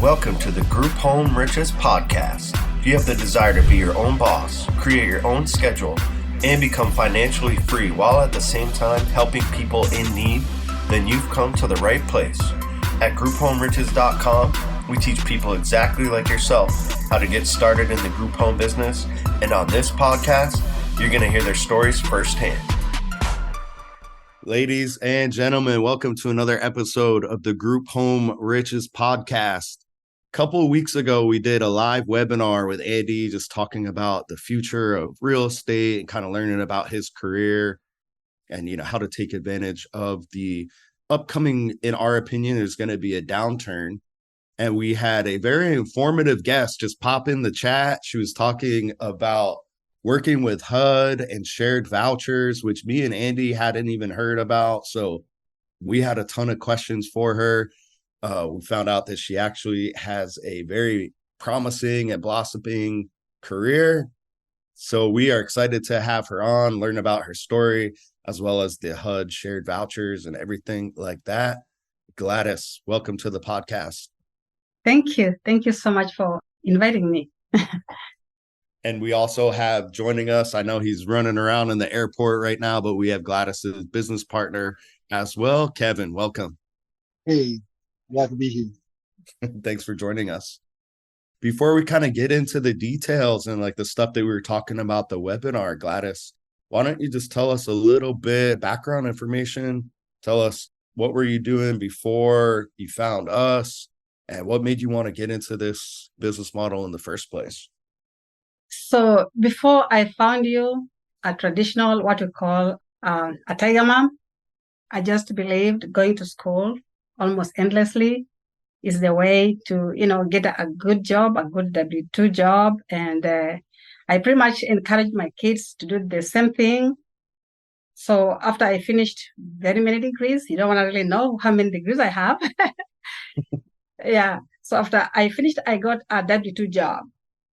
Welcome to the Group Home Riches Podcast. If you have the desire to be your own boss, create your own schedule, and become financially free while at the same time helping people in need, then you've come to the right place. At grouphomeriches.com, we teach people exactly like yourself how to get started in the group home business. And on this podcast, you're going to hear their stories firsthand. Ladies and gentlemen, welcome to another episode of the Group Home Riches Podcast. A couple of weeks ago, we did a live webinar with Andy, just talking about the future of real estate and kind of learning about his career and, how to take advantage of the upcoming, in our opinion, there's going to be a downturn. And we had a very informative guest just pop in the chat. She was talking about working with HUD and shared vouchers, which me and Andy hadn't even heard about. So we had a ton of questions for her. We found out that she actually has a very promising and blossoming career. So we are excited to have her on, learn about her story, as well as the HUD shared vouchers and everything like that. Gladys, welcome to the podcast. Thank you. Thank you so much for inviting me. And we also have joining us, I know he's running around in the airport right now, but we have Gladys's business partner as well. Kevin, welcome. Hey, glad to be here. Thanks for joining us. Before we kind of get into the details and like the stuff that we were talking about the webinar, Gladys, why don't you just tell us a little bit background information? Tell us, what were you doing before you found us and what made you want to get into this business model in the first place? So before I found you, a traditional, what we call a tiger mom, I just believed going to school almost endlessly is the way to, get a good job, a good W-2 job. And I pretty much encouraged my kids to do the same thing. So after I finished very many degrees, you don't want to really know how many degrees I have. Yeah. So after I finished, I got a W-2 job.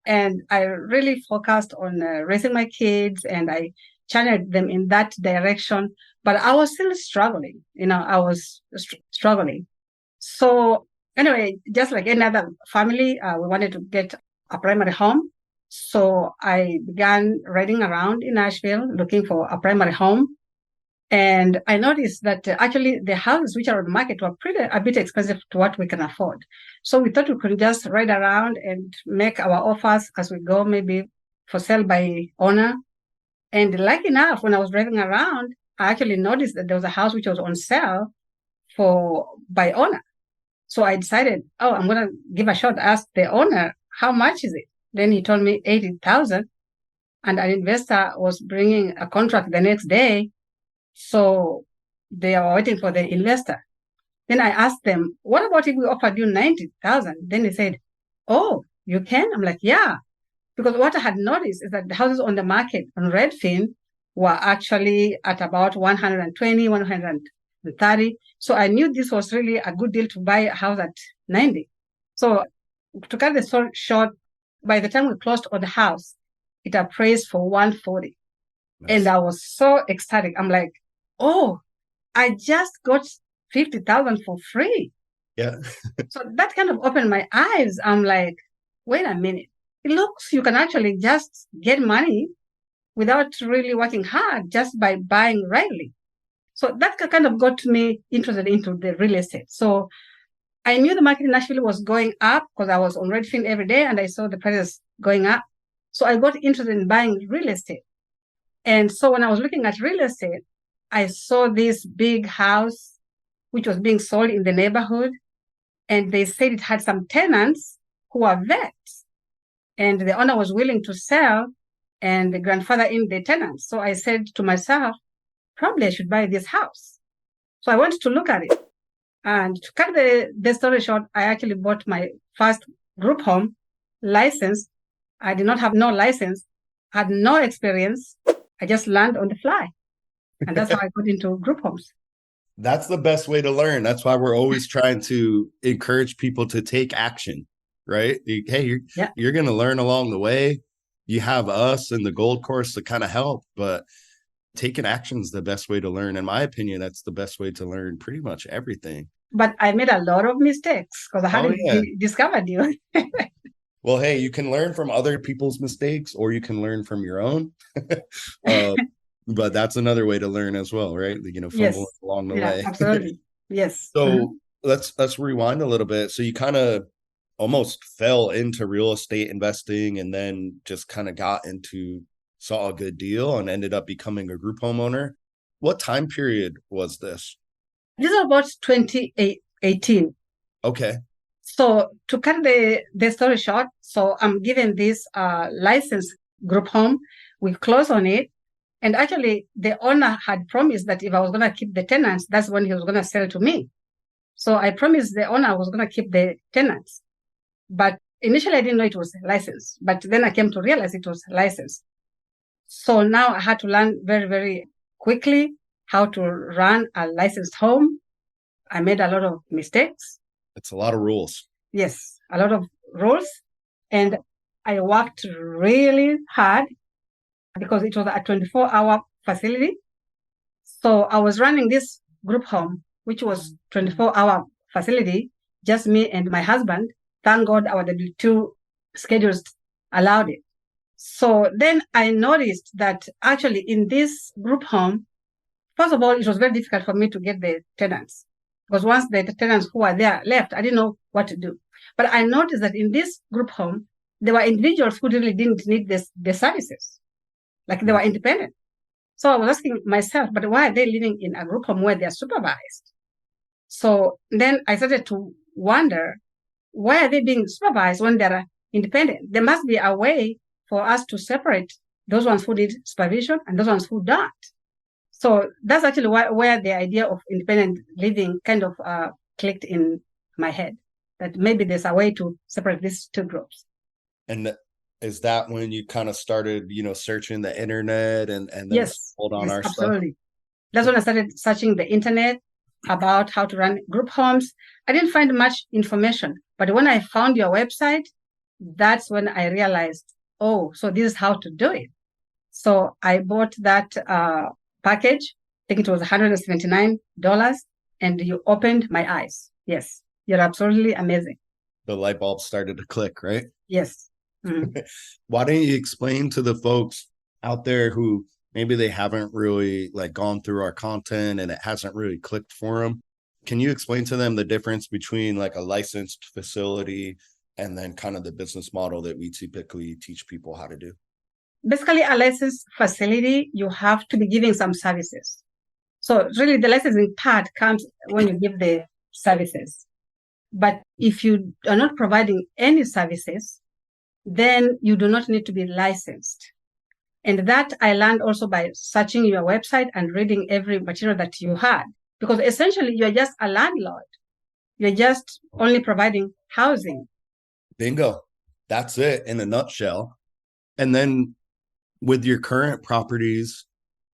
And I really focused on raising my kids, and I channeled them in that direction. But I was still struggling. I was struggling. So anyway, just like any other family, we wanted to get a primary home. So I began riding around in Nashville looking for a primary home. And I noticed that actually the houses which are on the market were a bit expensive to what we can afford. So we thought we could just ride around and make our offers as we go, maybe for sale by owner. And lucky enough, when I was driving around, I actually noticed that there was a house which was on sale by owner. So I decided, I'm going to give a shot, ask the owner, how much is it? Then he told me 80,000, and an investor was bringing a contract the next day. So they are waiting for the investor. Then I asked them, what about if we offered you 90,000? Then they said, oh, you can? I'm like, yeah. Because what I had noticed is that the houses on the market on Redfin were actually at about 120, 130. So I knew this was really a good deal to buy a house at 90. So to cut the story short, by the time we closed on the house, it appraised for 140. Nice. And I was so ecstatic. I'm like, oh, I just got 50,000 for free. Yeah. So that kind of opened my eyes. I'm like, wait a minute. It looks you can actually just get money without really working hard just by buying rightly. So that kind of got me interested into the real estate. So I knew the market in Nashville was going up because I was on Redfin every day and I saw the prices going up. So I got interested in buying real estate. And so when I was looking at real estate, I saw this big house which was being sold in the neighborhood. And they said it had some tenants who are vets. And the owner was willing to sell and the grandfather in the tenants. So I said to myself, probably I should buy this house. So I went to look at it. And to cut the story short, I actually bought my first group home license. I did not have no license, had no experience. I just learned on the fly. And that's how I got into group homes. That's the best way to learn. That's why we're always trying to encourage people to take action, right? Hey, you're going to learn along the way. You have us and the Gold Course to kind of help, but taking action is the best way to learn. In my opinion, that's the best way to learn pretty much everything. but I made a lot of mistakes because I Oh, hadn't yeah. discovered you. Well, hey, you can learn from other people's mistakes or you can learn from your own. uh, but that's another way to learn as well, right? Fumbling Yes. along the Yeah, way. absolutely. Yes. So let's rewind a little bit. So you kind of almost fell into real estate investing and then just kind of saw a good deal and ended up becoming a group homeowner. What time period was this? This is about 2018. Okay. So to cut the story short, so I'm given this licensed group home. We close on it. And actually, the owner had promised that if I was going to keep the tenants, that's when he was going to sell to me. So I promised the owner I was going to keep the tenants. But initially, I didn't know it was licensed. But then I came to realize it was licensed. So now I had to learn very, very quickly how to run a licensed home. I made a lot of mistakes. It's a lot of rules. Yes, a lot of rules. And I worked really hard because it was a 24-hour facility. So I was running this group home, which was 24-hour facility, just me and my husband. Thank God our W-2 schedules allowed it. So then I noticed that actually in this group home, first of all, it was very difficult for me to get the tenants because once the tenants who were there left, I didn't know what to do. But I noticed that in this group home, there were individuals who really didn't need the services, like they were independent. So I was asking myself, but why are they living in a group home where they're supervised? So then I started to wonder, why are they being supervised when they're independent? There must be a way for us to separate those ones who need supervision and those ones who don't. So that's actually where the idea of independent living kind of clicked in my head, that maybe there's a way to separate these two groups. And is that when you kind of started, searching the internet and then Yes, hold on yes, our absolutely. stuff? That's when I started searching the internet about how to run group homes. I didn't find much information, but when I found your website, that's when I realized, oh, so this is how to do it. So I bought that package. I think it was $179, and you opened my eyes. Yes, you're absolutely amazing. The light bulb started to click, right? Yes. Mm-hmm. Why don't you explain to the folks out there who maybe they haven't really gone through our content and it hasn't really clicked for them? Can you explain to them the difference between a licensed facility and then kind of the business model that we typically teach people how to do? Basically, a licensed facility, you have to be giving some services. So really the licensing part comes when you give the services. But if you are not providing any services, then you do not need to be licensed. And that I learned also by searching your website and reading every material that you had, because essentially you're just a landlord. You're just only providing housing. Bingo. That's it in a nutshell. And then with your current properties,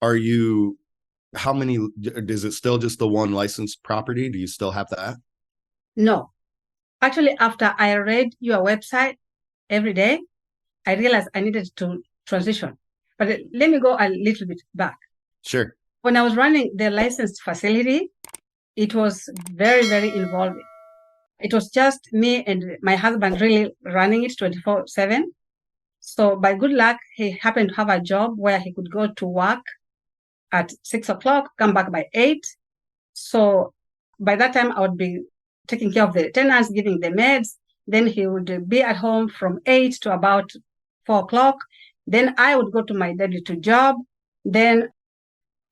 how many, is it still just the one licensed property? Do you still have that? No. Actually, after I read your website every day, I realized I needed to transition. But let me go a little bit back. Sure. When I was running the licensed facility, it was very, very involving. It was just me and my husband really running it 24/7. So by good luck, he happened to have a job where he could go to work at 6 o'clock, come back by 8. So by that time, I would be taking care of the tenants, giving the meds. Then he would be at home from 8 to about 4 o'clock. Then I would go to my W-2 job. Then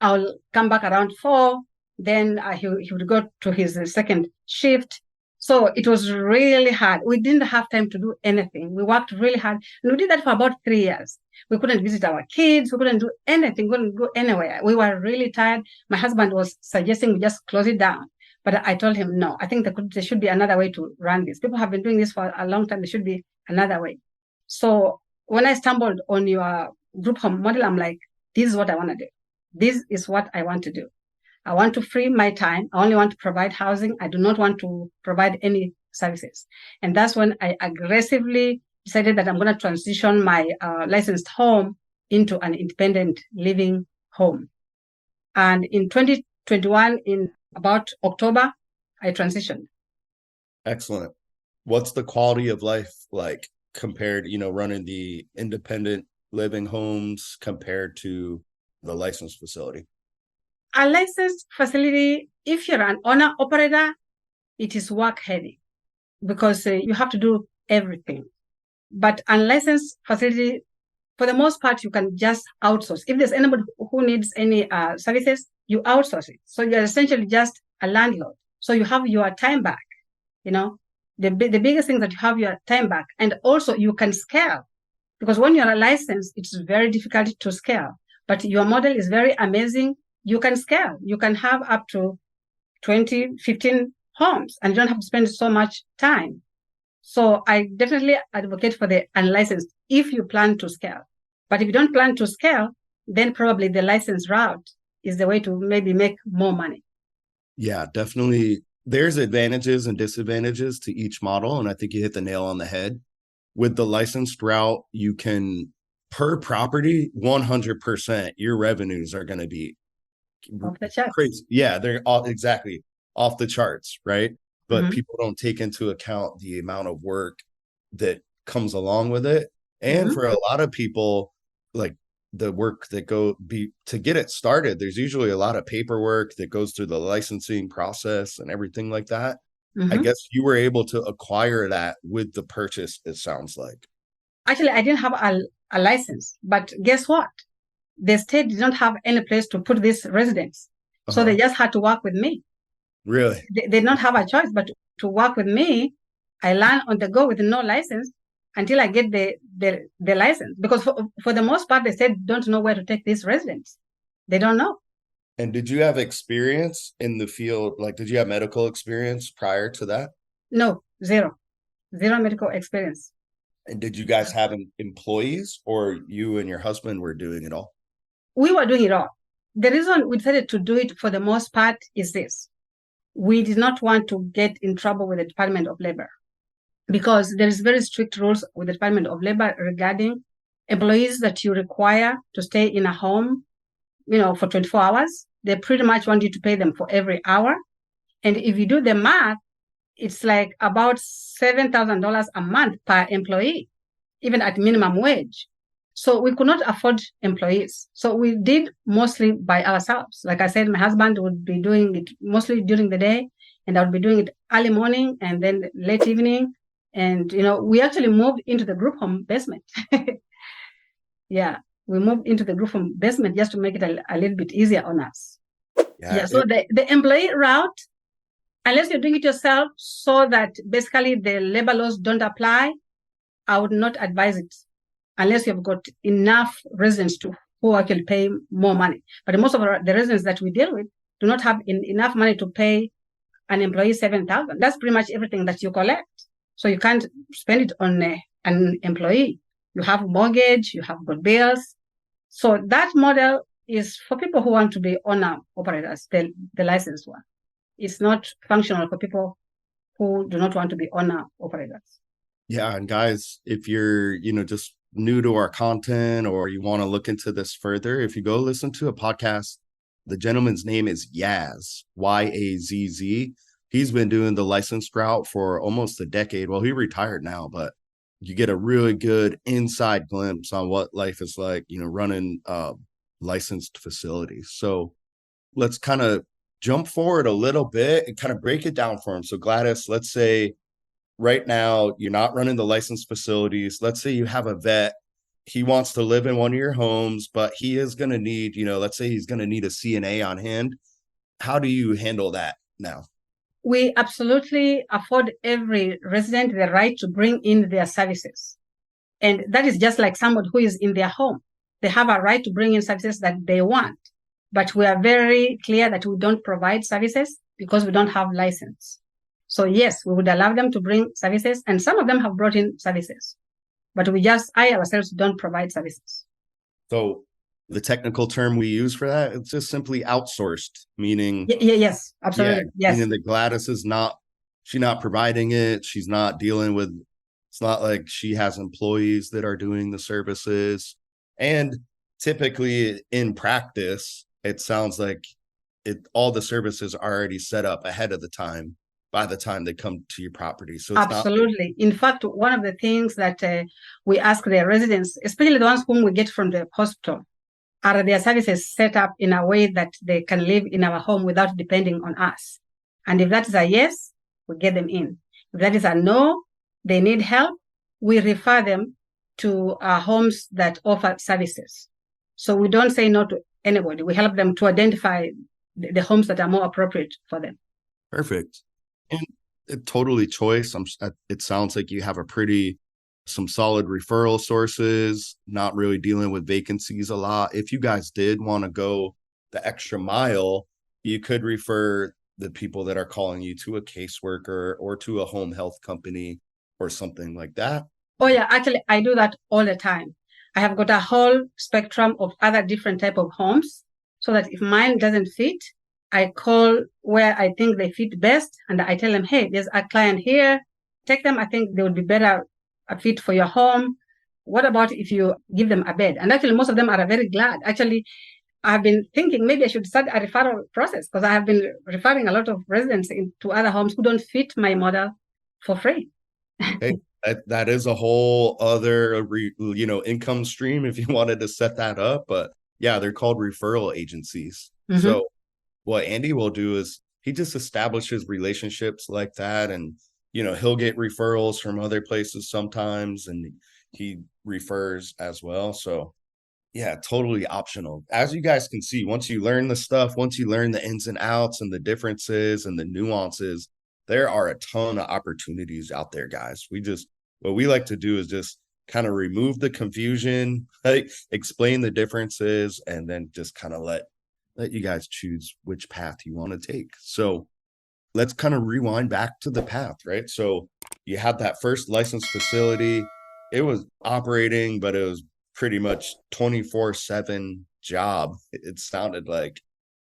I'll come back around 4. Then he would go to his second shift. So it was really hard. We didn't have time to do anything. We worked really hard. And we did that for about 3 years. We couldn't visit our kids. We couldn't do anything. We couldn't go anywhere. We were really tired. My husband was suggesting we just close it down. But I told him, no, I think there should be another way to run this. People have been doing this for a long time. There should be another way. So when I stumbled on your group home model, I'm like, this is what I want to do. This is what I want to do. I want to free my time. I only want to provide housing. I do not want to provide any services. And that's when I aggressively decided that I'm going to transition my licensed home into an independent living home. And in 2021, in about October, I transitioned. Excellent. What's the quality of life like compared, running the independent living homes compared to the licensed facility? A licensed facility, if you're an owner operator, it is work heavy because you have to do everything. But unlicensed facility, for the most part, you can just outsource. If there's anybody who needs any services, you outsource it. So you're essentially just a landlord. So you have your time back. The biggest thing that you have your time back, and also you can scale, because when you're a license, it's very difficult to scale. But your model is very amazing. You can scale. You can have up to 20, 15 homes, and you don't have to spend so much time. So I definitely advocate for the unlicensed if you plan to scale. But if you don't plan to scale, then probably the license route is the way to maybe make more money. Yeah, definitely. There's advantages and disadvantages to each model. And I think you hit the nail on the head. With the licensed route, you can, per property, 100%, your revenues are going to be Off the charts. crazy. Yeah, they're all exactly off the charts, right? But Mhm. people don't take into account the amount of work that comes along with it. And for a lot of people, like the work that to get it started, there's usually a lot of paperwork that goes through the licensing process and everything like that. I guess you were able to acquire that with the purchase, it sounds like. Actually, I didn't have a license, but guess what? The state did not have any place to put these residents. So they just had to work with me. Really? They did not have a choice but to work with me. I learn on the go with no license until I get the license. Because for the most part, the state don't know where to take these residents. They don't know. And did you have experience in the field? Like, did you have medical experience prior to that? No, zero medical experience. And did you guys have employees, or you and your husband were doing it all? We were doing it all. The reason we decided to do it for the most part is this. We did not want to get in trouble with the Department of Labor because there is very strict rules with the Department of Labor regarding employees that you require to stay in a home, for 24 hours. They pretty much want you to pay them for every hour. And if you do the math, it's like about $7,000 a month per employee, even at minimum wage. So we could not afford employees. So we did mostly by ourselves. Like I said, my husband would be doing it mostly during the day, and I would be doing it early morning and then late evening. And, we actually moved into the group home basement. Yeah, we moved into the group home basement just to make it a little bit easier on us. Yeah, so the employee route, unless you're doing it yourself so that basically the labor laws don't apply, I would not advise it unless you've got enough residents who actually pay more money. But most of the residents that we deal with do not have enough money to pay an employee $7,000. That's pretty much everything that you collect. So you can't spend it on an employee. You have mortgage, you have good bills. So that model is for people who want to be owner operators, the licensed one. It's not functional for people who do not want to be owner operators. Yeah, and guys, if you're, just new to our content or you want to look into this further, if you go listen to a podcast, the gentleman's name is Yaz, Yazz. He's been doing the licensed route for almost a decade. Well, he retired now, but you get a really good inside glimpse on what life is like, running licensed facilities. So let's kind of jump forward a little bit and kind of break it down for him. So Gladys, let's say right now you're not running the licensed facilities. Let's say you have a vet. He wants to live in one of your homes, but he is going to need, let's say he's going to need a CNA on hand. How do you handle that now? We absolutely afford every resident the right to bring in their services. And that is just like someone who is in their home. They have a right to bring in services that they want. But we are very clear that we don't provide services because we don't have license. So yes, we would allow them to bring services, and some of them have brought in services, but I ourselves don't provide services. So the technical term we use for that, it's just simply outsourced, meaning yes, absolutely. Yes. Meaning that Gladys she's not providing it. She's not dealing with, it's not like she has employees that are doing the services. And typically in practice, it sounds like all the services are already set up ahead of the time. by the time they come to your property. So it's absolutely. In fact, one of the things that we ask the residents, especially the ones whom we get from the hospital, are their services set up in a way that they can live in our home without depending on us? And if that is a yes, we get them in. If that is a no, they need help, we refer them to homes that offer services. So we don't say no to anybody. We help them to identify the homes that are more appropriate for them. Perfect. And totally choice. It sounds like you have some solid referral sources, not really dealing with vacancies a lot. If you guys did want to go the extra mile, you could refer the people that are calling you to a caseworker or to a home health company or something like that. Oh yeah, actually I do that all the time. I have got a whole spectrum of other different type of homes, so that if mine doesn't fit, I call where I think they fit best, and I tell them, hey, there's a client here, take them. I think they would be better a fit for your home. What about if you give them a bed? And actually, most of them are very glad. Actually, I've been thinking maybe I should start a referral process, because I have been referring a lot of residents to other homes who don't fit my model for free. Hey, that is a whole other, income stream if you wanted to set that up. But yeah, they're called referral agencies. Mm-hmm. So what Andy will do is he just establishes relationships like that, and he'll get referrals from other places sometimes, and he refers as well. So yeah, totally optional. As you guys can see, once you learn the stuff, once you learn the ins and outs and the differences and the nuances, there are a ton of opportunities out there, guys. What we like to do is just kind of remove the confusion, like explain the differences, and then just kind of let you guys choose which path you want to take. So let's kind of rewind back to the path, right? So you had that first licensed facility. It was operating, but it was pretty much 24/7 job, it sounded like.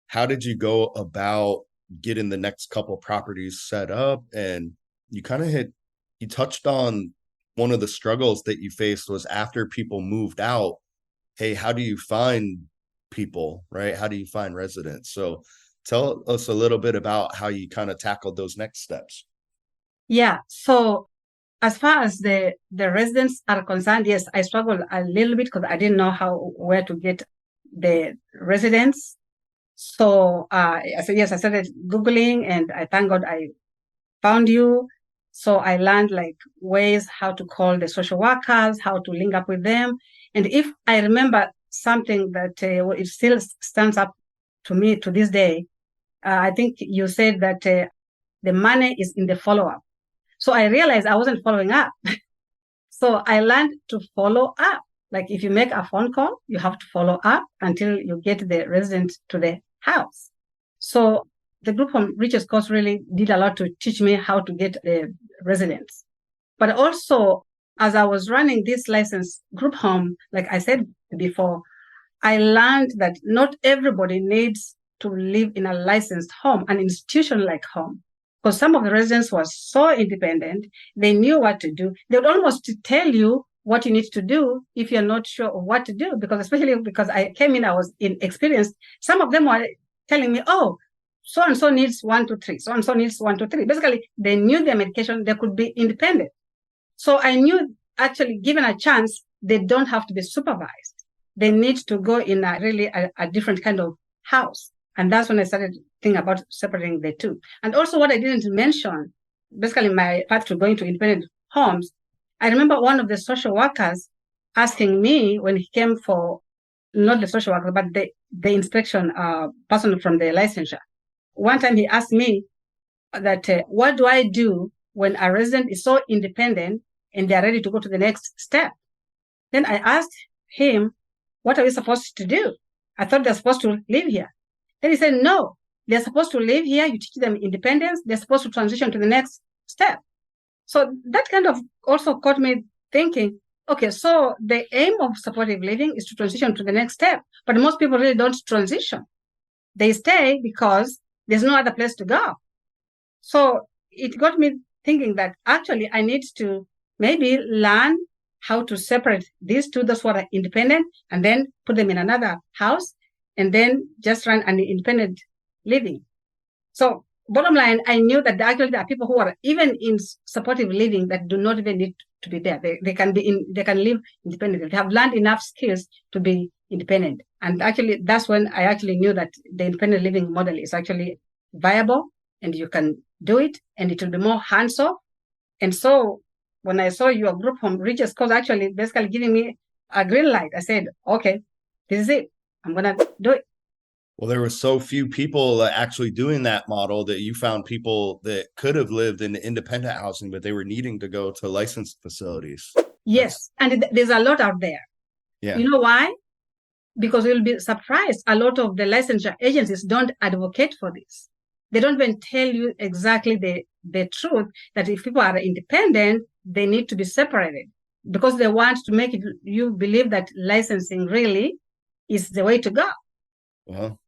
How did you go about getting the next couple properties set up? And you touched on one of the struggles that you faced was after people moved out. Hey, how do you find people, right? How do you find residents? So tell us a little bit about how you kind of tackled those next steps. Yeah. So as far as the residents are concerned, yes, I struggled a little bit because I didn't know where to get the residents. So I said, yes, I started Googling, and I thank God I found you. So I learned like ways how to call the social workers, how to link up with them. And if I remember something that it still stands up to me to this day, I think you said that the money is in the follow-up. So I realized I wasn't following up. So I learned to follow up. Like if you make a phone call, you have to follow up until you get the resident to the house. So the group home Riches course really did a lot to teach me how to get the residents. But also, as I was running this licensed group home, like I said before, I learned that not everybody needs to live in a licensed home, an institution-like home. Because some of the residents were so independent, they knew what to do. They would almost tell you what you need to do if you're not sure of what to do. Especially because I came in, I was inexperienced. Some of them were telling me, oh, so-and-so needs 1, 2, 3. So-and-so needs 1, 2, 3. Basically, they knew their medication. They could be independent. So I knew, actually, given a chance, they don't have to be supervised. They need to go in a different kind of house. And that's when I started thinking about separating the two. And also what I didn't mention, basically my path to going to independent homes, I remember one of the social workers asking me when he came for, not the social worker, but the inspection person from the licensure. One time he asked me that, what do I do when a resident is so independent and they're ready to go to the next step? Then I asked him, what are we supposed to do? I thought they're supposed to live here. Then he said, no, they're supposed to live here. You teach them independence. They're supposed to transition to the next step. So that kind of also caught me thinking, okay, so the aim of supportive living is to transition to the next step. But most people really don't transition. They stay because there's no other place to go. So it got me thinking that actually I need to maybe learn how to separate these two, those who are independent, and then put them in another house, and then just run an independent living. So bottom line, I knew that actually there are people who are even in supportive living that do not even need to be there. They can live independently. They have learned enough skills to be independent. And actually, that's when I actually knew that the independent living model is actually viable and you can do it and it will be more hands-off. And so when I saw your group home Riches cause actually basically giving me a green light, I said, okay, this is it. I'm going to do it. Well, there were so few people actually doing that model that you found people that could have lived in independent housing, but they were needing to go to licensed facilities. Yes. And there's a lot out there. Yeah. You know why? Because you'll be surprised. A lot of the licensure agencies don't advocate for this. They don't even tell you exactly the truth that if people are independent, they need to be separated because they want to make you believe that licensing really is the way to go. Well,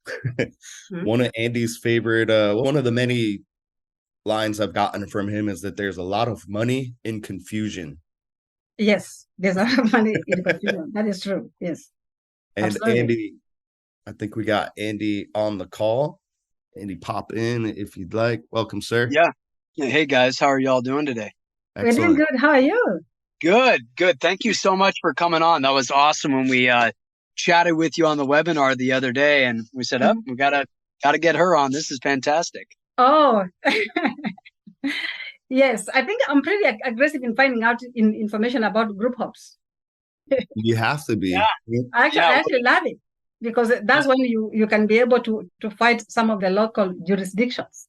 one of Andy's favorite, one of the many lines I've gotten from him is that there's a lot of money in confusion. Yes, there's a lot of money in confusion. That is true. Yes. And Absolutely. Andy, I think we got Andy on the call. Andy, pop in if you'd like. Welcome, sir. Yeah. Hey, guys. How are y'all doing today? Excellent. We're doing good. How are you? Good. Thank you so much for coming on. That was awesome when we chatted with you on the webinar the other day, and we said, "Oh, we gotta get her on. This is fantastic." Oh, yes. I think I'm pretty aggressive in finding out information about group homes. You have to be. Yeah. I actually love it because that's when you can be able to fight some of the local jurisdictions.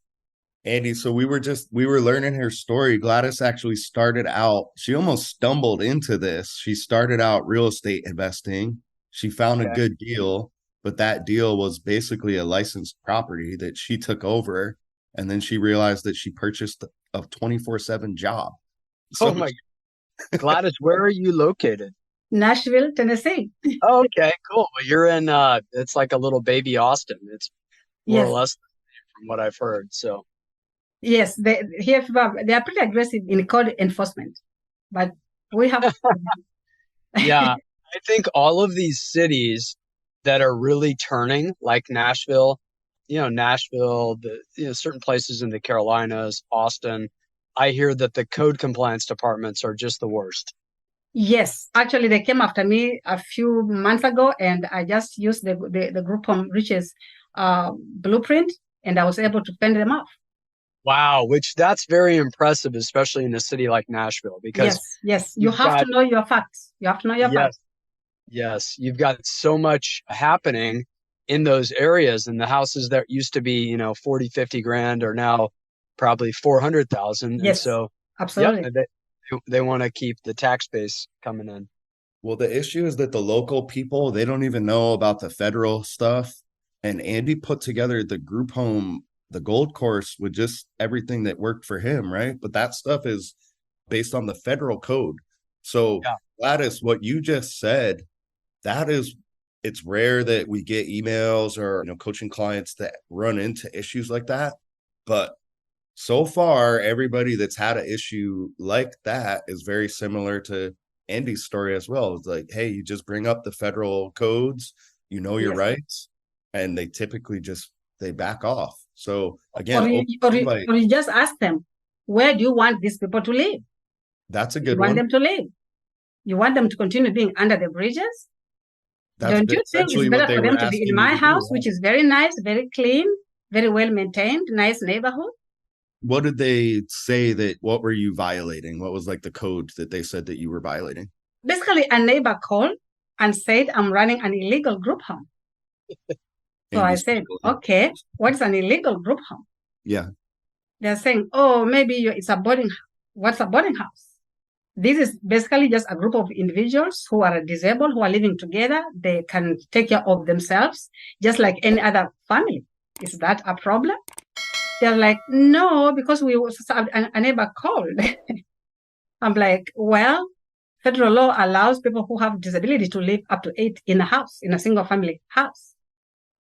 Andy, so we were learning her story. Gladys actually started out, she almost stumbled into this. She started out real estate investing. She found a good deal, but that deal was basically a licensed property that she took over. And then she realized that she purchased a 24/7 job. So, oh my, Gladys, where are you located? Nashville, Tennessee. Oh, okay, cool. Well, you're in, it's like a little baby Austin. It's more or less from what I've heard. So. Yes, they are pretty aggressive in code enforcement, but we have. Yeah, I think all of these cities that are really turning, like Nashville, certain places in the Carolinas, Austin, I hear that the code compliance departments are just the worst. Yes, actually, they came after me a few months ago, and I just used the group home Riches blueprint, and I was able to fend them off. Wow, that's very impressive, especially in a city like Nashville, because yes, you have to know your facts. You have to know your facts. Yes, you've got so much happening in those areas, and the houses that used to be, 40, 50 grand are now probably 400,000. Yes, and so absolutely. They want to keep the tax base coming in. Well, the issue is that the local people, they don't even know about the federal stuff. And Andy put together the group home, the gold course with just everything that worked for him, right? But that stuff is based on the federal code. So Gladys, what you just said, it's rare that we get emails or coaching clients that run into issues like that. But so far, everybody that's had an issue like that is very similar to Andy's story as well. It's like, hey, you just bring up the federal codes, your rights, and they typically they back off. So again, or you just ask them, where do you want these people to live? That's a good one. You want them to live? You want them to continue being under the bridges? Don't you think it's better for them to be in my house, which is very nice, very clean, very well maintained, nice neighborhood? What did they say what were you violating? What was like the code that they said that you were violating? Basically, a neighbor called and said, I'm running an illegal group home. So I said, okay, what is an illegal group home? Yeah. They're saying, oh, maybe it's a boarding house. What's a boarding house? This is basically just a group of individuals who are disabled, who are living together. They can take care of themselves, just like any other family. Is that a problem? They're like, no, because a neighbor called. I'm like, well, federal law allows people who have disability to live up to 8 in a house, in a single family house.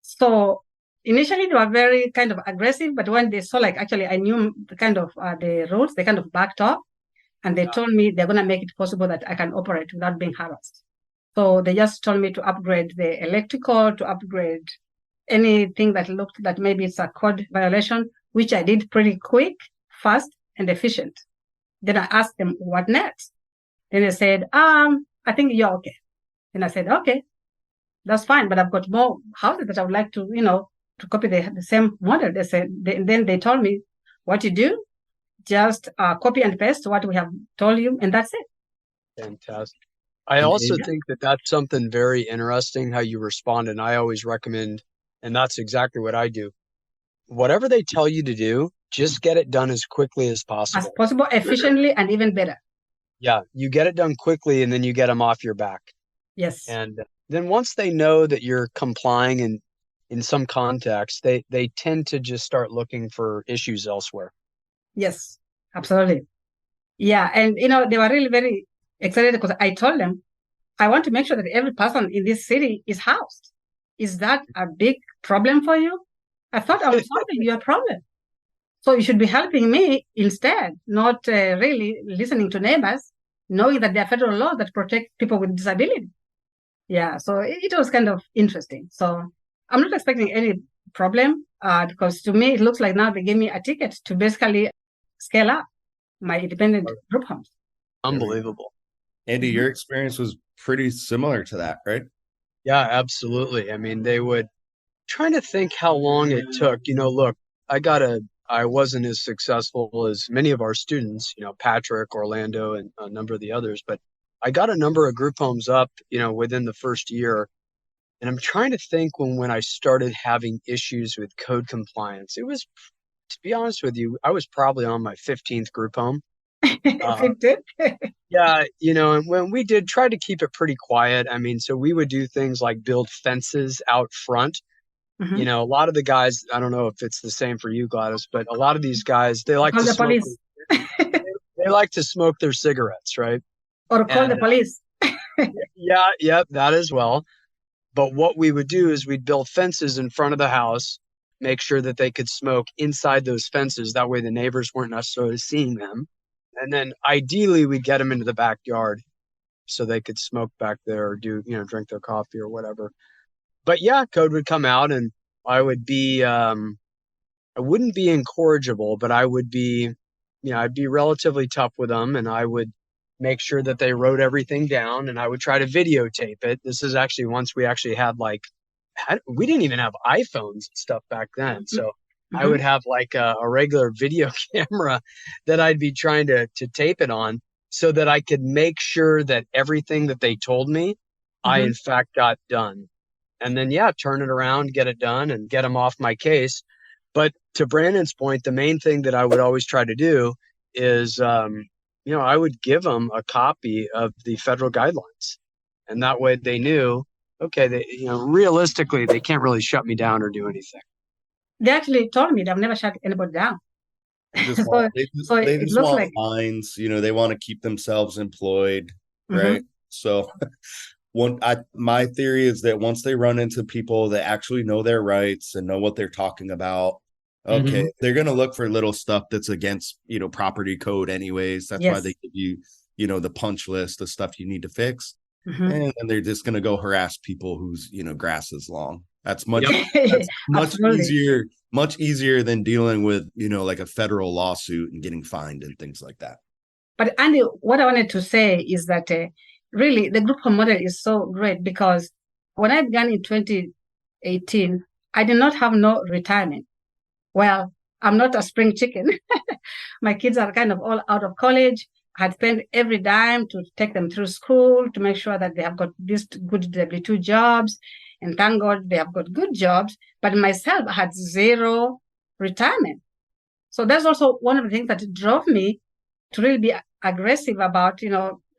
So initially they were very kind of aggressive, but when they saw actually I knew the kind of the rules, they kind of backed off, and they told me they're going to make it possible that I can operate without being harassed. So they just told me to upgrade the electrical, to upgrade anything that looked that maybe it's a code violation, which I did pretty quick, fast, and efficient. Then I asked them, what next? Then they said, I think you're okay. And I said, okay, that's fine, but I've got more houses that I would like to, to copy the same model. They said, then they told me what you do, just copy and paste what we have told you, and that's it. Fantastic. I also think that that's something very interesting how you respond. And I always recommend, and that's exactly what I do. Whatever they tell you to do, just get it done as quickly as possible. As possible, efficiently, and even better. Yeah, you get it done quickly and then you get them off your back. Yes. And then once they know that you're complying and in some context, they tend to just start looking for issues elsewhere. Yes, absolutely. Yeah. And, they were really very excited because I told them, I want to make sure that every person in this city is housed. Is that a big problem for you? I thought I was solving your problem. So you should be helping me instead, not really listening to neighbors, knowing that there are federal laws that protect people with disability. Yeah, so it was kind of interesting. So I'm not expecting any problem because to me, it looks like now they gave me a ticket to basically scale up my independent group homes. Unbelievable. Andy, your experience was pretty similar to that, right? Yeah, absolutely. I mean, they would trying to think how long it took. Look, I wasn't as successful as many of our students, Patrick, Orlando, and a number of the others, but I got a number of group homes up, within the first year. And I'm trying to think when I started having issues with code compliance. It was, to be honest with you, I was probably on my 15th group home. Yeah, and when we did try to keep it pretty quiet, I mean, so we would do things like build fences out front. Mm-hmm. A lot of the guys, I don't know if it's the same for you, Gladys, but a lot of these guys, they like Call to the smoke. police. They like to smoke their cigarettes, right? Or call the police. Yeah, that as well. But what we would do is we'd build fences in front of the house, make sure that they could smoke inside those fences. That way the neighbors weren't necessarily seeing them. And then ideally we'd get them into the backyard so they could smoke back there or drink their coffee or whatever. But yeah, code would come out and I would be, I wouldn't be incorrigible, but I would be, I'd be relatively tough with them and I would make sure that they wrote everything down and I would try to videotape it. This is actually once we actually had we didn't even have iPhones and stuff back then. So I would have like a regular video camera that I'd be trying to tape it on so that I could make sure that everything that they told me, I in fact got done. And then, turn it around, get it done and get them off my case. But to Brandon's point, the main thing that I would always try to do is, I would give them a copy of the federal guidelines. And that way they knew, okay, realistically, they can't really shut me down or do anything. They actually told me they've never shut anybody down. They just want lines, they want to keep themselves employed, right? So my theory is that once they run into people that actually know their rights and know what they're talking about, okay, they're going to look for little stuff that's against, property code anyways. That's why they give you, the punch list of stuff you need to fix. And then they're just going to go harass people whose, grass is long. That's much easier than dealing with, like a federal lawsuit and getting fined and things like that. But Andy, what I wanted to say is that really the group home model is so great because when I began in 2018, I did not have no retirement. Well, I'm not a spring chicken. My kids are kind of all out of college. I had spent every dime to take them through school, to make sure that they have got these good W-2 jobs. And thank God they have got good jobs. But myself, I had zero retirement. So that's also one of the things that drove me to really be aggressive about,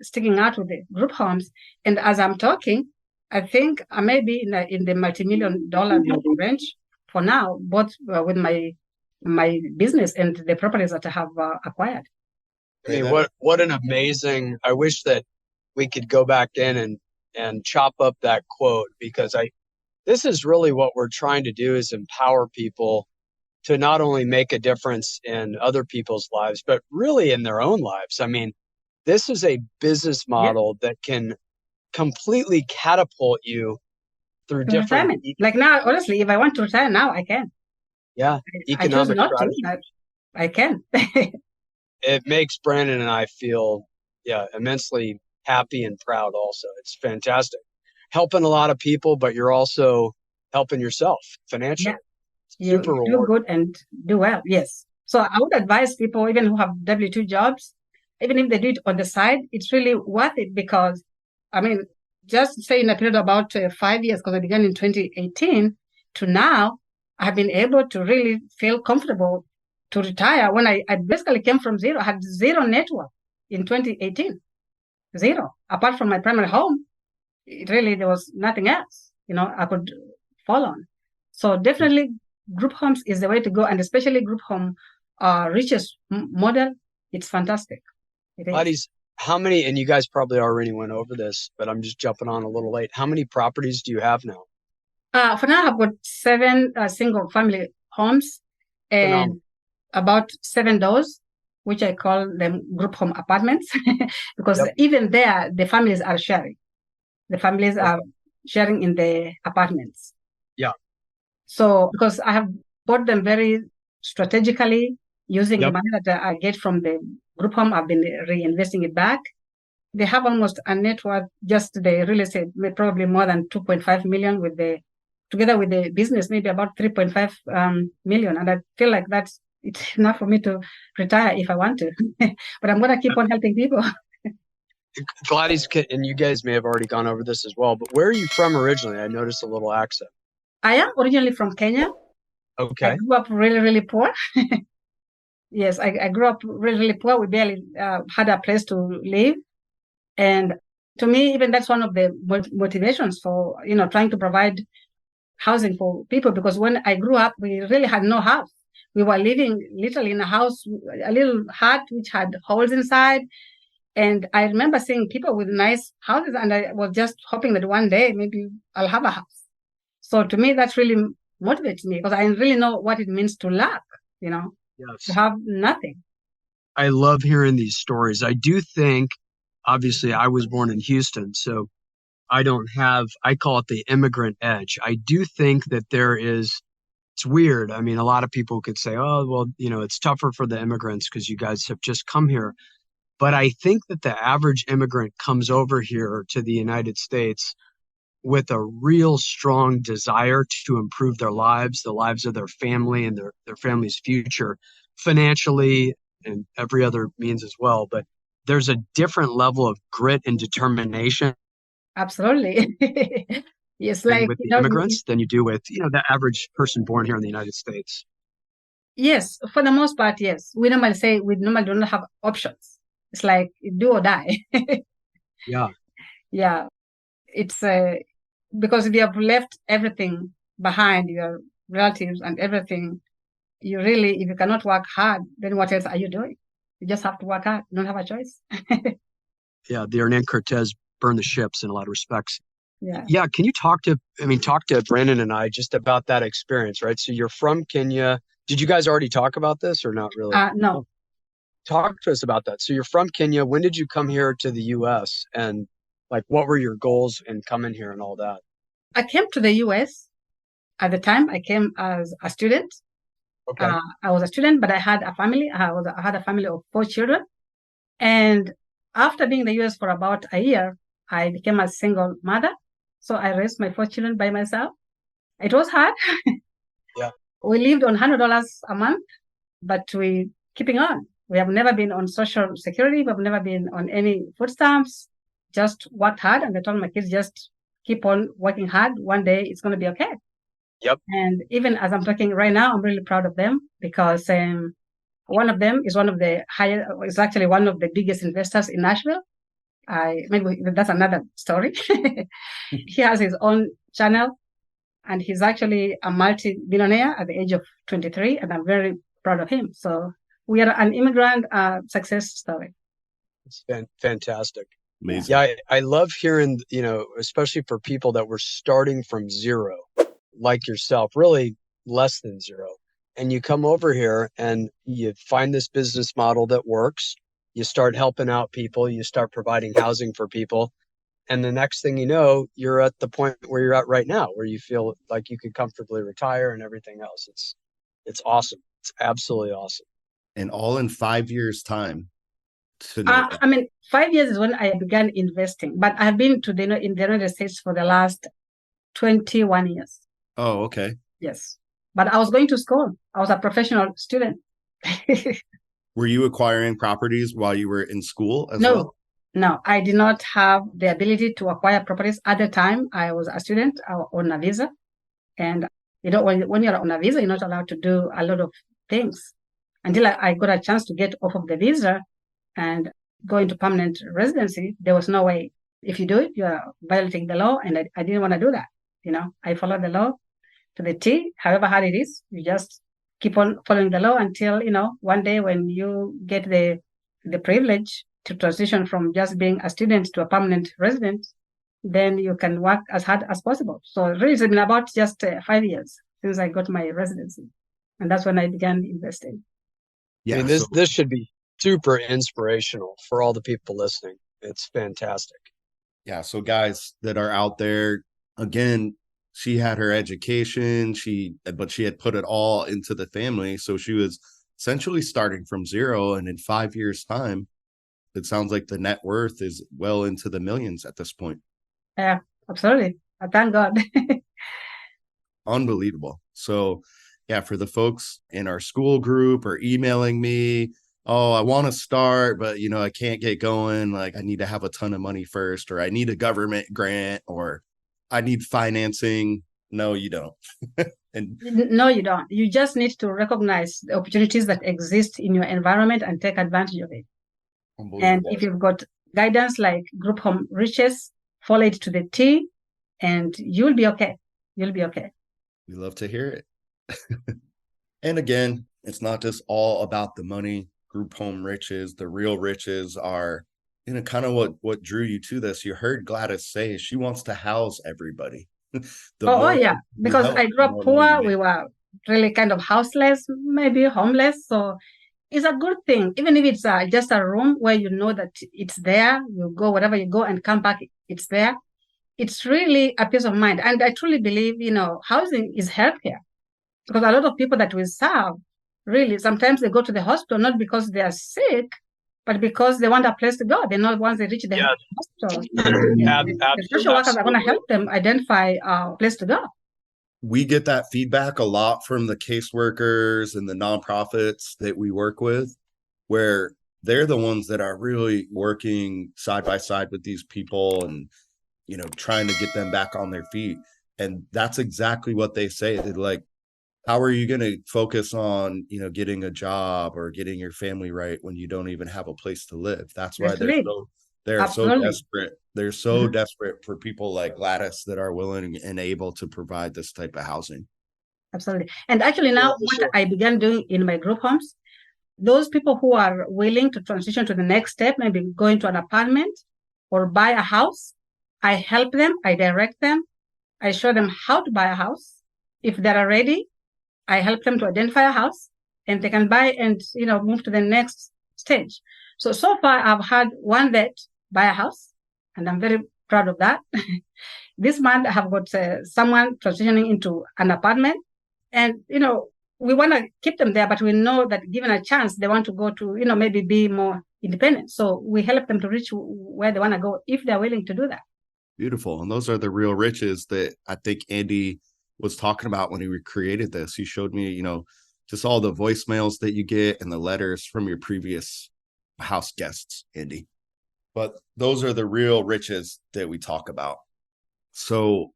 sticking out with the group homes. And as I'm talking, I think I may be in the multi-million-dollar range for now, both with my business and the properties that I have acquired. I mean, what an amazing, I wish that we could go back in and chop up that quote because this is really what we're trying to do is empower people to not only make a difference in other people's lives, but really in their own lives. I mean, this is a business model that can completely catapult you through different. Like now, honestly, if I want to retire now, I can. Yeah. I choose Economic not to, strategy. but I can. It makes Brandon and I feel, yeah, immensely happy and proud also. It's fantastic. Helping a lot of people, but you're also helping yourself Yeah, financially. you Super do rewarding. good and do well. Yes. So I would advise people, even who have W-2 jobs, even if they do it on the side, it's really worth it because, I mean, just say in a period of about 5 years, because I began in 2018 to now, I've been able to really feel comfortable to retire when I basically came from zero. I had zero network in 2018, zero. Apart from my primary home, it really, there was nothing else, I could fall on. So definitely group homes is the way to go, and especially group home riches model. It's fantastic. It is. Gladys, how many, and you guys probably already went over this, but I'm just jumping on a little late. How many properties do you have now? For now, I've got 7 single family homes Phenomenal. and about 7 doors, which I call them group home apartments, because Yep. even there, the families are sharing. The families are sharing in the apartments. Yeah. So, because I have bought them very strategically using the Yep. money that I get from the group home, I've been reinvesting it back. They have almost a net worth, just the real estate, probably more than 2.5 million with together with the business, maybe about 3.5 million. And I feel like it's enough for me to retire if I want to. But I'm going to keep on helping people. Gladys, and you guys may have already gone over this as well, but where are you from originally? I noticed a little accent. I am originally from Kenya. Okay. I grew up really, really poor. Yes, I grew up really, really poor. We barely had a place to live. And to me, even that's one of the motivations for, trying to provide housing for people. Because when I grew up, we really had no house. We were living literally in a house, a little hut, which had holes inside. And I remember seeing people with nice houses, and I was just hoping that one day maybe I'll have a house. So to me, that really motivates me because I really know what it means to lack, to Yes. have nothing. I love hearing these stories. I do think, obviously, I was born in Houston, so I call it the immigrant edge. I do think that it's weird. I mean, a lot of people could say, oh, well, it's tougher for the immigrants because you guys have just come here. But I think that the average immigrant comes over here to the United States with a real strong desire to improve their lives, the lives of their family and their family's future financially and every other means as well. But there's a different level of grit and determination Absolutely. Yes, like, with the immigrants than you do with, the average person born here in the United States. yes, for the most part, yes. We normally say we normally do not have options. It's like do or die. Yeah. Yeah, it's because we have left everything behind, your relatives and everything. You really, if you cannot work hard, then what else are you doing? You just have to work hard. You don't have a choice. Yeah. The Hernan Cortez burned the ships in a lot of respects. Yeah. Yeah. Can you talk to Brandon and I just about that experience, right? So you're from Kenya. Did you guys already talk about this or not really? No. Talk to us about that. So you're from Kenya. When did you come here to the US? And like, what were your goals in coming here and all that? I came to the US at the time. I came as a student. Okay. I was a student, but I had a family. I had a family of 4 children. And after being in the US for about a year, I became a single mother. So I raised my 4 children by myself. It was hard. Yeah. We lived on $100 a month, but we keeping on. We have never been on social security. We have never been on any food stamps. Just worked hard, and I told my kids just keep on working hard. One day it's going to be okay. Yep. And even as I'm talking right now, I'm really proud of them because one of them is is actually one of the biggest investors in Nashville. Maybe that's another story. He has his own channel, and he's actually a multi-billionaire at the age of 23, and I'm very proud of him. So we are an immigrant success story. It's fantastic. Amazing. Yeah, I love hearing, especially for people that were starting from zero, like yourself, really less than zero. And you come over here and you find this business model that works. You start helping out people. You start providing housing for people. And the next thing you know, you're at the point where you're at right now, where you feel like you could comfortably retire and everything else. It's awesome. It's absolutely awesome. And all in 5 years' time to know. 5 years is when I began investing, but I've been in the United States for the last 21 years. Oh, okay. Yes. But I was going to school. I was a professional student. Were you acquiring properties while you were in school as No, well? no, I did not have the ability to acquire properties at the time. I was a student on a visa. And, when you're on a visa, you're not allowed to do a lot of things until I got a chance to get off of the visa and go into permanent residency. There was no way. If you do it, you are violating the law. And I didn't want to do that. I followed the law to the T, however hard it is. You just keep on following the law until, one day when you get the privilege to transition from just being a student to a permanent resident, then you can work as hard as possible. So really it's been about just 5 years since I got my residency. And that's when I began investing. Yeah. I mean, this should be super inspirational for all the people listening. It's fantastic. Yeah. So guys that are out there, again, she had her education, but she had put it all into the family. So she was essentially starting from zero. And in 5 years' time, it sounds like the net worth is well into the millions at this point. Yeah, absolutely. I thank God. Unbelievable. So yeah, for the folks in our school group or emailing me, oh, I want to start, but I can't get going. Like I need to have a ton of money first, or I need a government grant, or I need financing. No, you don't. No, you don't. You just need to recognize the opportunities that exist in your environment and take advantage of it. And if you've got guidance like Group Home Riches, follow it to the T, and you'll be okay. You'll be okay. We love to hear it. And again, it's not just all about the money. Group Home Riches, the real riches are, kind of what drew you to this. You heard Gladys say she wants to house everybody. Yeah, because I grew up poor. We were really kind of houseless, maybe homeless. So it's a good thing, even if it's just a room where you know that it's there. You go wherever you go and come back, it's there. It's really a peace of mind. And I truly believe, housing is healthcare, because a lot of people that we serve, really, sometimes they go to the hospital not because they are sick, but because they want a place to go. They know once they reach the hospital, the social workers are going to help them identify a place to go. We get that feedback a lot from the caseworkers and the nonprofits that we work with, where they're the ones that are really working side by side with these people and, trying to get them back on their feet. And that's exactly what they say. They're like, how are you going to focus on, getting a job or getting your family right when you don't even have a place to live? That's why they're so desperate. They're so desperate for people like Gladys that are willing and able to provide this type of housing. Absolutely. And actually now what I began doing in my group homes, those people who are willing to transition to the next step, maybe go into an apartment or buy a house, I help them, I direct them, I show them how to buy a house. If they're ready, I help them to identify a house, and they can buy and, move to the next stage. So far, I've had one vet buy a house, and I'm very proud of that. This month, I have got someone transitioning into an apartment, and, we want to keep them there, but we know that given a chance, they want to go to, maybe be more independent. So we help them to reach where they want to go if they're willing to do that. Beautiful. And those are the real riches that I think Andy was talking about when he created this. He showed me, just all the voicemails that you get and the letters from your previous house guests, Andy. But those are the real riches that we talk about. So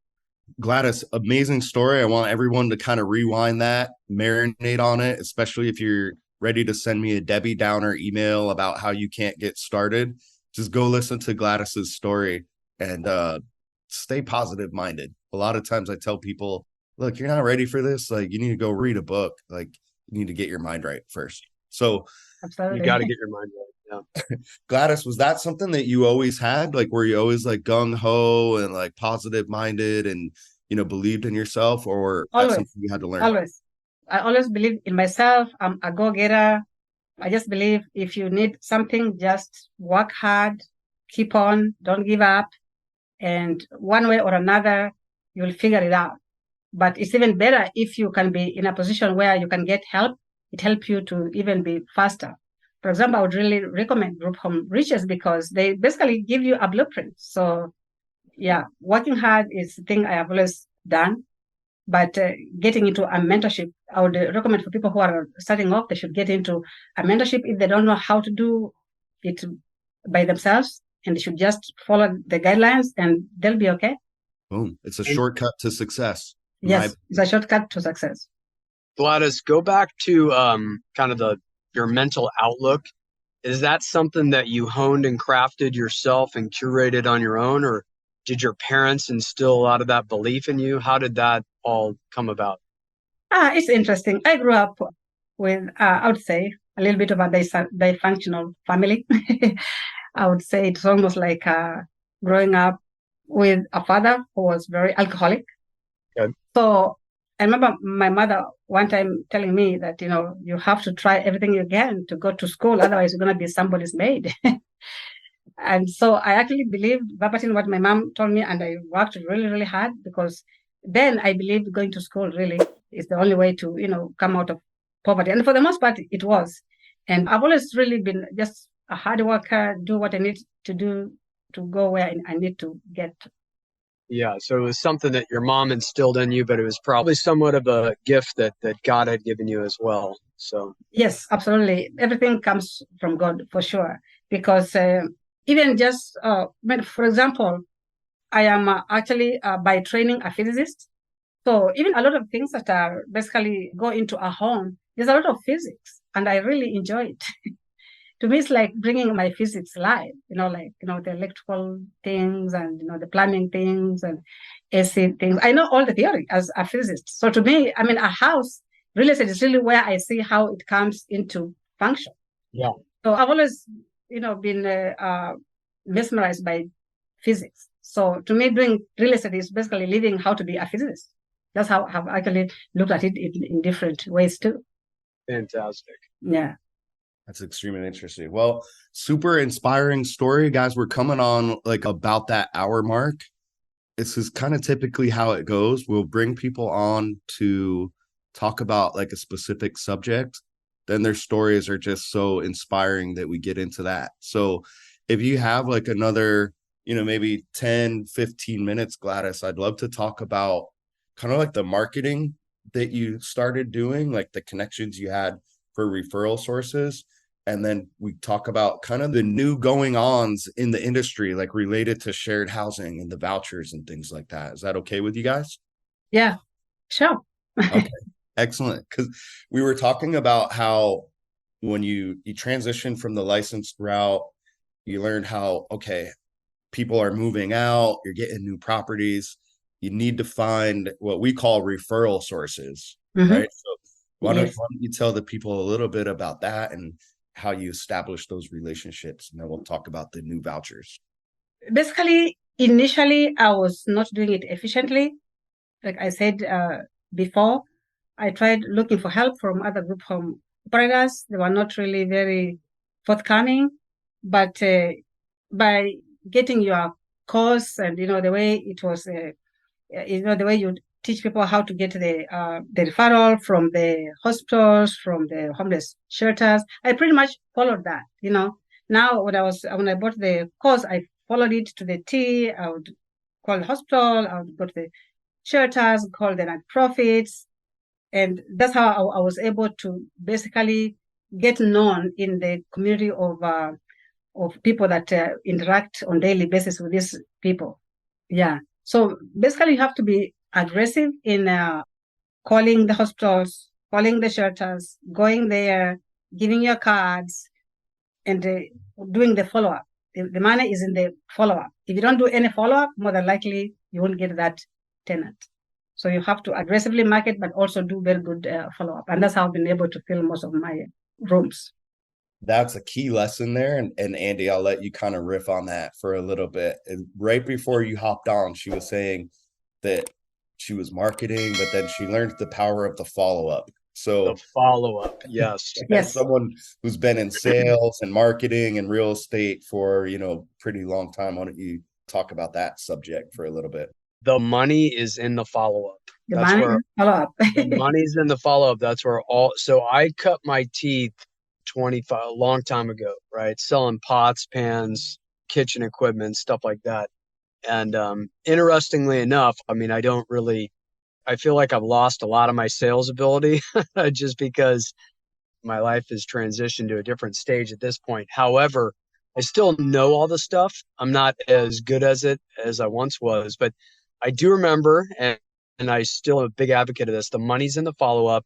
Gladys, amazing story. I want everyone to kind of rewind that, marinate on it, especially if you're ready to send me a Debbie Downer email about how you can't get started. Just go listen to Gladys's story and stay positive minded. A lot of times I tell people, look, you're not ready for this. Like, you need to go read a book. Like, you need to get your mind right first. So absolutely, you got to get your mind right. Yeah. Gladys, was that something that you always had? Like, were you always like gung ho and like positive minded and, believed in yourself, or that's something you had to learn? Always. I always believe in myself. I'm a go-getter. I just believe if you need something, just work hard, keep on, don't give up. And one way or another, you'll figure it out. But it's even better if you can be in a position where you can get help. It helps you to even be faster. For example, I would really recommend group home riches because they basically give you a blueprint. So yeah, working hard is the thing I have always done. But getting into a mentorship, I would recommend for people who are starting off, they should get into a mentorship if they don't know how to do it by themselves, and they should just follow the guidelines and they'll be okay. Boom. It's a And shortcut to success. Yes, it's a shortcut to success. Gladys, go back to kind of your mental outlook. Is that something that you honed and crafted yourself and curated on your own, or did your parents instill a lot of that belief in you? How did that all come about? It's interesting. I grew up with, I would say, a little bit of a dysfunctional family. I would say it's almost like growing up with a father who was very alcoholic. Okay. So I remember my mother one time telling me that, you have to try everything you can to go to school, otherwise you're going to be somebody's maid. And so I actually believed verbatim what my mom told me, and I worked really, really hard because then I believed going to school really is the only way to, come out of poverty. And for the most part, it was. And I've always really been just a hard worker, do what I need to do to go where I need to get. Yeah, so it was something that your mom instilled in you, but it was probably somewhat of a gift that God had given you as well. So Yes, absolutely. Everything comes from God for sure. Because even just, for example, I am actually by training a physicist. So even a lot of things that are basically go into a home, there's a lot of physics, and I really enjoy it. To me, it's like bringing my physics live, the electrical things and, the plumbing things and AC things. I know all the theory as a physicist. So to me, I mean, a house, real estate is really where I see how it comes into function. yeah, So I've always, been mesmerized by physics. So to me, doing real estate is basically learning how to be a physicist. That's how I've actually looked at it in different ways too. fantastic. Yeah. That's extremely interesting. Well, super inspiring story, guys. We're coming on like about that hour mark. This is kind of typically how it goes. We'll bring people on to talk about like a specific subject. Then their stories are just so inspiring that we get into that. So if you have like another, maybe 10, 15 minutes, Gladys, I'd love to talk about kind of like the marketing that you started doing, like the connections you had for referral sources. And then we talk about kind of the new going ons in the industry, like related to shared housing and the vouchers and things like that. Is that okay with you guys? Yeah, sure. Okay, excellent. Because we were talking about how when you transition from the licensed route, you learned how, okay, people are moving out, you're getting new properties. You need to find what we call referral sources, right? So why don't you tell the people a little bit about that and how you establish those relationships, and then we'll talk about the new vouchers. Basically, initially, I was not doing it efficiently. Like I said before, I tried looking for help from other group home operators. They were not really very forthcoming, but by getting your course and, the way it was, the way you teach people how to get the referral from the hospitals, from the homeless shelters. I pretty much followed that. Now when I bought the course, I followed it to the T. I would call the hospital. I would go to the shelters, call the nonprofits, and that's how I was able to basically get known in the community of people that interact on daily basis with these people. Yeah. So basically, you have to be aggressive in calling the hospitals, calling the shelters, going there, giving your cards, and doing the follow-up. The money is in the follow-up. If you don't do any follow-up, more than likely you won't get that tenant. So you have to aggressively market, but also do very good follow-up. And that's how I've been able to fill most of my rooms. That's a key lesson there. And Andy, I'll let you kind of riff on that for a little bit. And right before you hopped on, she was saying that she was marketing, but then she learned the power of the follow-up. So the follow-up, yes. As someone who's been in sales and marketing and real estate for, pretty long time, why don't you talk about that subject for a little bit? The money is in the follow-up. The That's money where follow up. the money's in the follow-up. That's where so I cut my teeth a long time ago, right? Selling pots, pans, kitchen equipment, stuff like that. And interestingly enough, I mean, I feel like I've lost a lot of my sales ability just because my life has transitioned to a different stage at this point. However, I still know all the stuff. I'm not as good as it as I once was, but I do remember, and I still am a big advocate of this. The money's in the follow-up,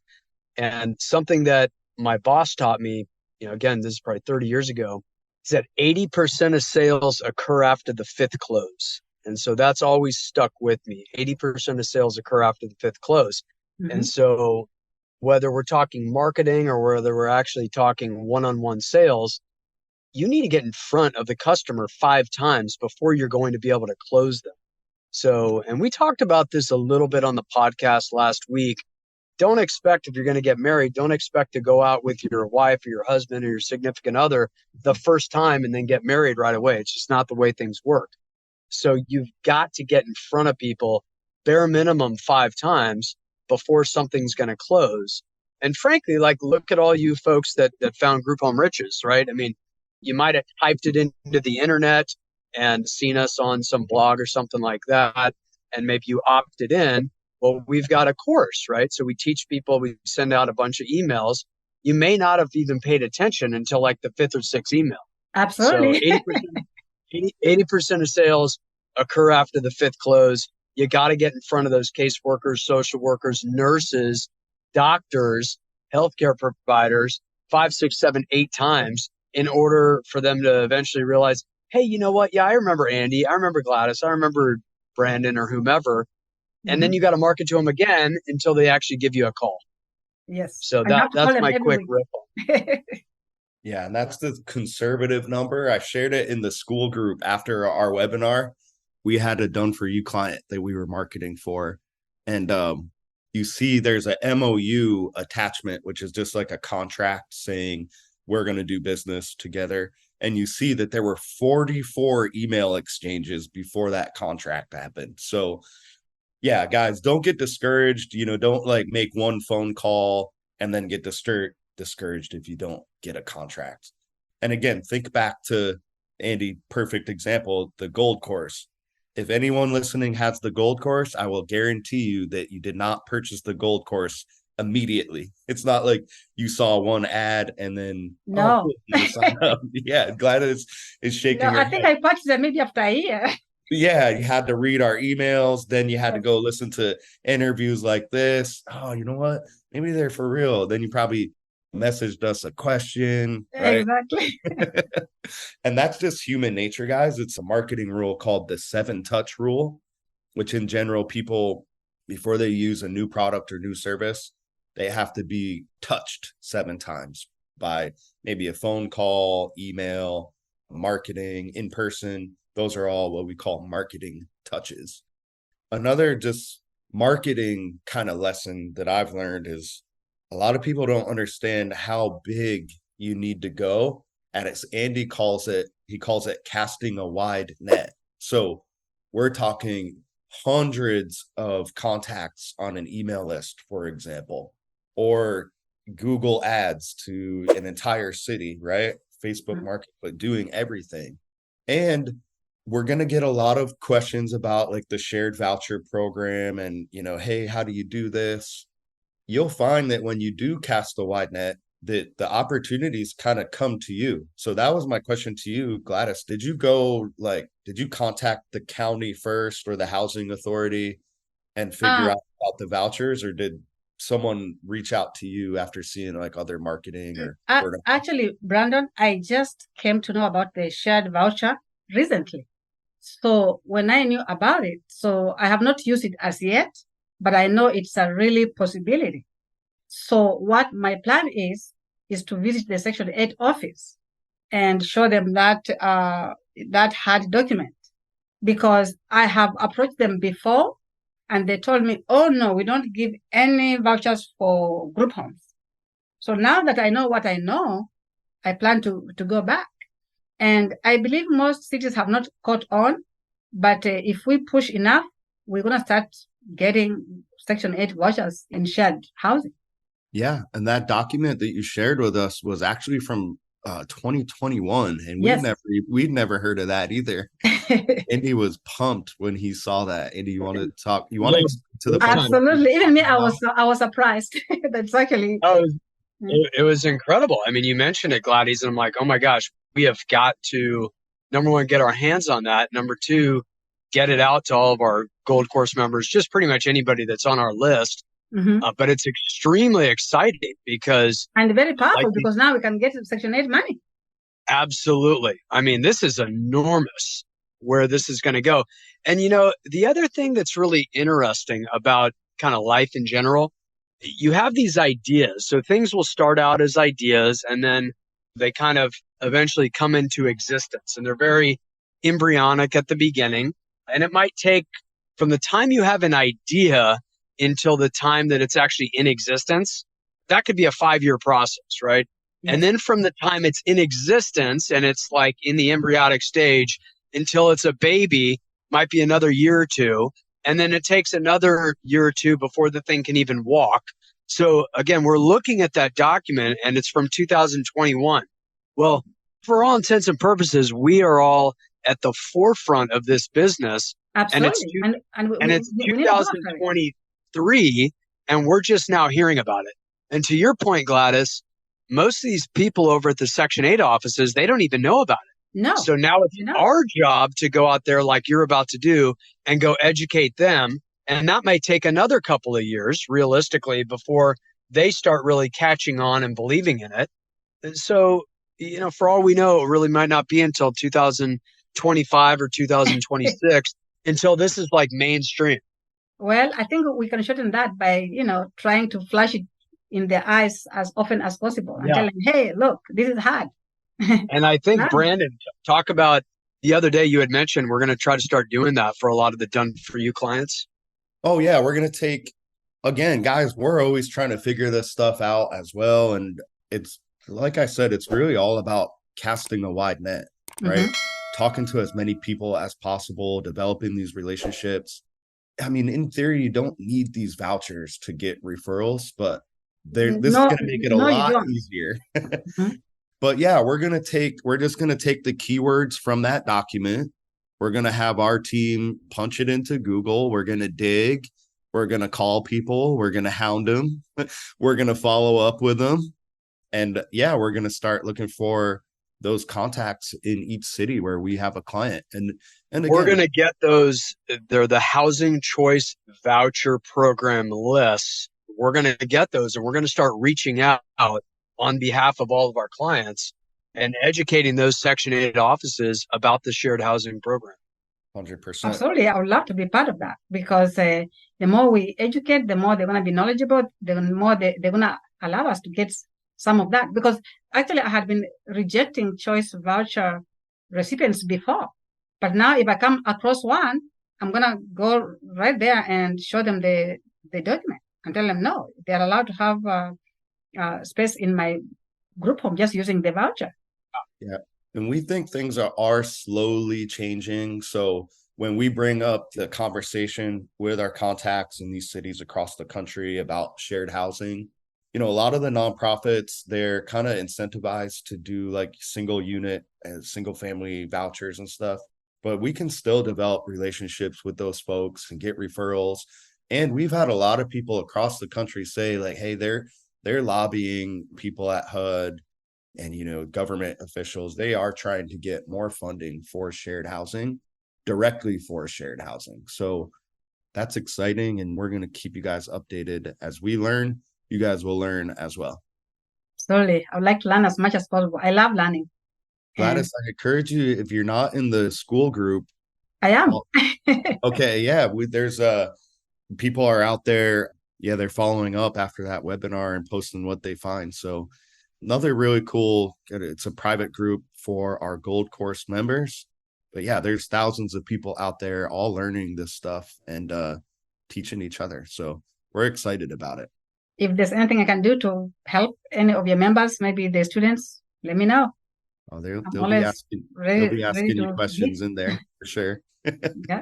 and something that my boss taught me, again, this is probably 30 years ago, is that 80% of sales occur after the fifth close. And so that's always stuck with me. 80% of sales occur after the fifth close. Mm-hmm. And so whether we're talking marketing or whether we're actually talking one-on-one sales, you need to get in front of the customer 5 times before you're going to be able to close them. So, and we talked about this a little bit on the podcast last week. Don't expect, if you're going to get married, don't expect to go out with your wife or your husband or your significant other the first time and then get married right away. It's just not the way things work. So you've got to get in front of people bare minimum 5 times before something's going to close. And frankly, like, look at all you folks that found Group Home Riches, right? I mean, you might have typed it into the internet and seen us on some blog or something like that, and maybe you opted in. Well, we've got a course, right? So we teach people, we send out a bunch of emails. You may not have even paid attention until like the 5th or 6th email. Absolutely. So 80% of sales occur after the 5th close. You got to get in front of those caseworkers, social workers, nurses, doctors, healthcare providers 5, 6, 7, 8 times in order for them to eventually realize, hey, you know what? Yeah, I remember Andy. I remember Gladys. I remember Brandon or whomever. And then you got to market to them again until they actually give you a call. Yes. So that's my quick riff on. Yeah, and that's the conservative number. I shared it in the school group after our webinar. We had a done for you client that we were marketing for. And you see there's a MOU attachment, which is just like a contract saying we're going to do business together. And you see that there were 44 email exchanges before that contract happened. So yeah, guys, don't get discouraged. Don't like make one phone call and then get discouraged if you don't get a contract. And again, think back to Andy, perfect example, the gold course. If anyone listening has the gold course, I will guarantee you that you did not purchase the gold course immediately. It's not like you saw one ad and then no. You sign up. Yeah, Gladys is shaking her I think head. I purchased it maybe after a year. Yeah, you had to read our emails. Then you had to go listen to interviews like this. Oh, you know what? Maybe they're for real. Then you probably messaged us a question, right? Exactly. And that's just human nature, guys. It's a marketing rule called the 7-touch rule, which in general, people, before they use a new product or new service, they have to be touched 7 times by maybe a phone call, email, marketing, in person. Those are all what we call marketing touches. Another just marketing kind of lesson that I've learned is a lot of people don't understand how big you need to go. And as Andy calls it, he calls it casting a wide net. So we're talking hundreds of contacts on an email list, for example, or Google ads to an entire city, right? Facebook Marketplace, doing everything. And we're going to get a lot of questions about like the shared voucher program and, hey, how do you do this? You'll find that when you do cast a wide net, that the opportunities kind of come to you. So that was my question to you, Gladys. Did you contact the county first or the housing authority and figure out about the vouchers, or did someone reach out to you after seeing like other marketing or actually, Brandon, I just came to know about the shared voucher recently. So when I knew about it, so I have not used it as yet, but I know it's a really possibility. So what my plan is to visit the Section 8 office and show them that hard document, because I have approached them before and they told me, oh no, we don't give any vouchers for group homes. So now that I know what I know, I plan to go back. And I believe most cities have not caught on, but if we push enough, we're going to start getting Section 8 vouchers in shared housing. Yeah, and that document that you shared with us was actually from 2021, and Yes. we'd never heard of that either. Andy was pumped when he saw that. Andy, you want to talk? You want to to the Absolutely. Even me, I was surprised. That's actually. It was incredible. I mean, you mentioned it, Gladys, and I'm like, oh my gosh, we have got to, number one, get our hands on that. Number two, get it out to all of our Gold Course members, just pretty much anybody that's on our list. But it's extremely exciting because. And very powerful because now we can get Section 8 money. Absolutely. I mean, this is enormous where this is going to go. And, you know, the other thing that's really interesting about kind of life in general, you have these ideas. So things will start out as ideas and then they kind of eventually come into existence. And they're very embryonic at the beginning. And it might take from the time you have an idea until the time that it's actually in existence. That could be a 5-year process, right? Yes. And then from the time it's in existence and it's like in the embryonic stage until it's a baby, might be another year or two. And then it takes another year or two before the thing can even walk. So again, we're looking at that document and it's from 2021. Well, for all intents and purposes, we are all at the forefront of this business. Absolutely. And it's 2023 and we're just now hearing about it. And to your point, Gladys, most of these people over at the Section 8 offices, they don't even know about it. No. So now it's our job to go out there like you're about to do and go educate them. And that may take another couple of years, realistically, before they start really catching on and believing in it. And so, you know, for all we know, it really might not be until 2025 or 2026 until this is like mainstream. Well, I think we can shorten that by, you know, trying to flash it in their eyes as often as possible and tell them, hey, look, this is hard. And I think, Brandon, talk about the other day you had mentioned we're going to try to start doing that for a lot of the done-for-you clients. Oh, yeah. We're going to take, again, guys, we're always trying to figure this stuff out as well. And it's, like I said, it's really all about casting a wide net, right? Talking to as many people as possible, developing these relationships. I mean, in theory, you don't need these vouchers to get referrals, but this is going to make it a lot easier. But yeah, we're just going to take the keywords from that document. We're going to have our team punch it into Google. We're going to dig. We're going to call people. We're going to hound them. We're going to follow up with them. And yeah, we're going to start looking for those contacts in each city where we have a client. And again, we're going to get those. They're the Housing Choice Voucher Program lists. We're going to get those and we're going to start reaching out on behalf of all of our clients and educating those Section 8 offices about the shared housing program. 100%. Absolutely. I would love to be part of that because the more we educate, the more they're going to be knowledgeable, the more they're going to allow us to get some of that. Because actually, I had been rejecting choice voucher recipients before. But now if I come across one, I'm going to go right there and show them the document and tell them, no, they're allowed to have space in my group home just using the voucher. Yeah. And we think things are slowly changing. So when we bring up the conversation with our contacts in these cities across the country about shared housing, you know, a lot of the nonprofits, they're kind of incentivized to do like single unit and single family vouchers and stuff. But we can still develop relationships with those folks and get referrals. And we've had a lot of people across the country say like, hey, they're lobbying people at HUD and, you know, government officials. They are trying to get more funding for shared housing, directly for shared housing. So that's exciting. And we're going to keep you guys updated as we learn. You guys will learn as well. Slowly. I would like to learn as much as possible. I love learning. Gladys, I encourage you, if you're not in the school group. I am. Okay. Yeah. There's people are out there. Yeah, they're following up after that webinar and posting what they find. So another really cool, it's a private group for our Gold Course members. But yeah, there's thousands of people out there all learning this stuff and teaching each other. So we're excited about it. If there's anything I can do to help any of your members, maybe the students, let me know. Oh, they'll be asking you questions in there for sure. Yeah.